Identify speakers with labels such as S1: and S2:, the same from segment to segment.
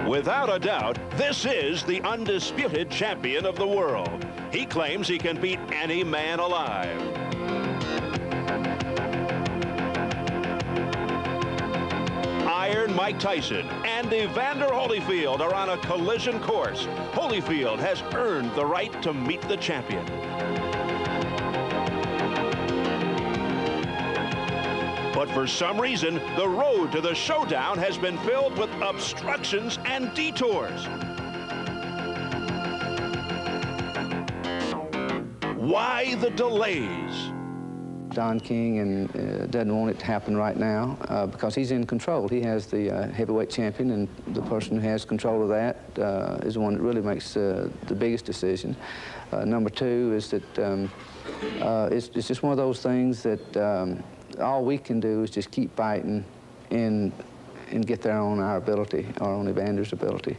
S1: Without a doubt, this is the undisputed champion of the world. He claims he can beat any man alive. Iron Mike Tyson and Evander Holyfield are on a collision course. Holyfield has earned the right to meet the champion. But for some reason, the road to the showdown has been filled with obstructions and detours. Why the delays?
S2: Don King doesn't want it to happen right now because he's in control. He has the heavyweight champion, and the person who has control of that is the one that really makes the biggest decision. Number two is that it's just one of those things that all we can do is just keep fighting and get there on our ability, or on Evander's ability.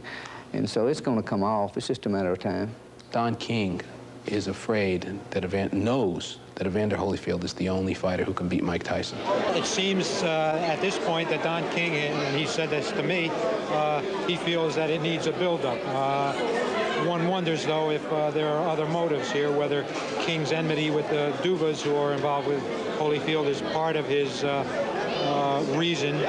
S2: And so it's going to come off. It's just a matter of time.
S3: Don King is afraid that knows that Evander Holyfield is the only fighter who can beat Mike Tyson.
S4: It seems at this point that Don King, and he said this to me, he feels that it needs a build-up. One wonders, though, if there are other motives here, whether King's enmity with the Duvas who are involved with Holyfield is part of his reason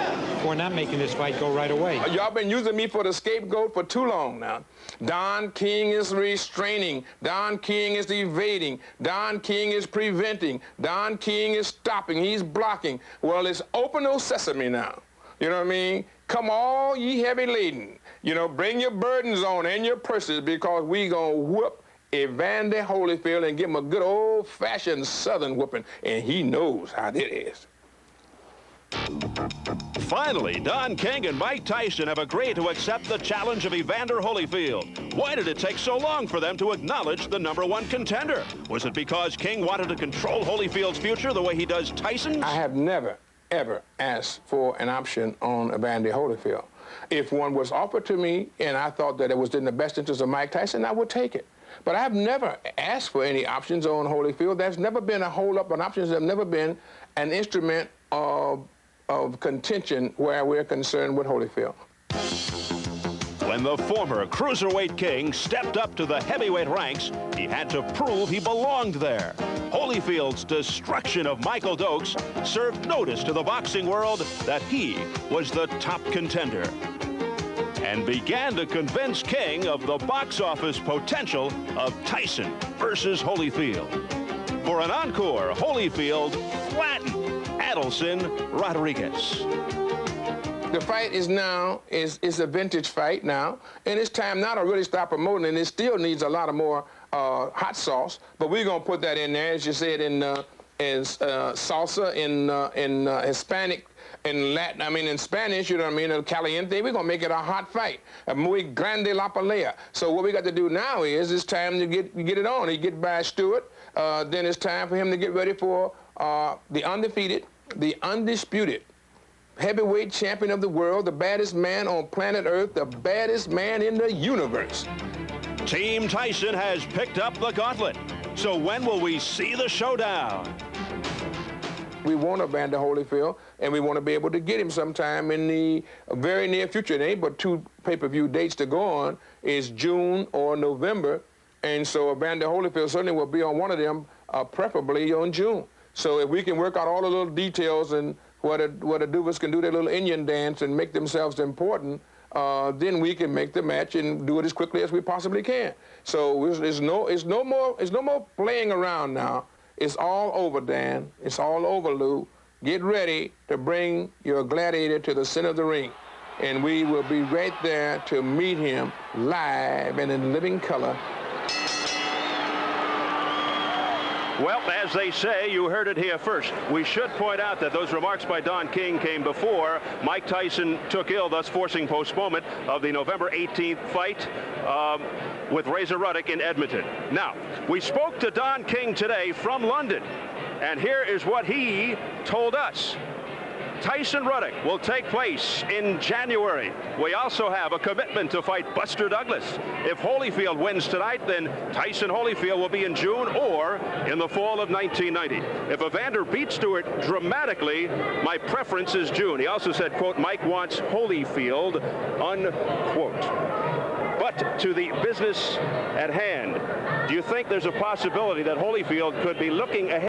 S4: for not making this fight go right away.
S5: Y'all been using me for the scapegoat for too long now. Don King is restraining. Don King is evading. Don King is preventing. Don King is stopping. He's blocking. Well, it's open no sesame now. You know what I mean? Come all ye heavy laden. You know, bring your burdens on and your purses, because we gonna whoop Evander Holyfield and give him a good old-fashioned Southern whooping, and he knows how that is.
S1: Finally, Don King and Mike Tyson have agreed to accept the challenge of Evander Holyfield. Why did it take so long for them to acknowledge the #1 contender? Was it because King wanted to control Holyfield's future the way he does Tyson's?
S5: I have never, ever asked for an option on Evander Holyfield. If one was offered to me and I thought that it was in the best interest of Mike Tyson, I would take it. But I have never asked for any options on Holyfield. There's never been a hold-up on options. There's never been an instrument of contention where we're concerned with Holyfield.
S1: When the former cruiserweight king stepped up to the heavyweight ranks, he had to prove he belonged there. Holyfield's destruction of Michael Dokes served notice to the boxing world that he was the top contender, and began to convince King of the box office potential of Tyson versus Holyfield. For an encore, Holyfield flattened Adelson Rodriguez.
S5: The fight is a vintage fight now, and it's time now to really start promoting, and it still needs a lot of more hot sauce, but we're gonna put that in there, as you said, in salsa, in Hispanic, in Latin, I mean in Spanish, you know what I mean, el caliente. We're gonna make it a hot fight, a muy grande la pelea. So what we got to do now is it's time to get it on. He get by Stewart, then it's time for him to get ready for the undefeated, the undisputed heavyweight champion of the world, the baddest man on planet Earth, the baddest man in the universe.
S1: Team Tyson has picked up the gauntlet. So when will we see the showdown?
S5: We want Evander Holyfield, and we want to be able to get him sometime in the very near future. There ain't but 2 pay-per-view dates to go on. It's June or November, and so Evander Holyfield certainly will be on one of them, preferably on June. So if we can work out all the little details and what the Duvas can do their little Indian dance and make themselves important, then we can make the match and do it as quickly as we possibly can. So it's no more playing around now. It's all over, Dan. It's all over, Lou. Get ready to bring your gladiator to the center of the ring, and we will be right there to meet him live and in living color.
S1: Well, as they say, you heard it here first. We should point out that those remarks by Don King came before Mike Tyson took ill, thus forcing postponement of the November 18th fight with Razor Ruddock in Edmonton. Now, we spoke to Don King today from London, and here is what he told us. Tyson Ruddock will take place in January. We also have a commitment to fight Buster Douglas. If Holyfield wins tonight, then Tyson Holyfield will be in June or in the fall of 1990. If Evander beats Stewart dramatically, my preference is June. He also said, quote, Mike wants Holyfield, unquote. But to the business at hand, do you think there's a possibility that Holyfield could be looking ahead?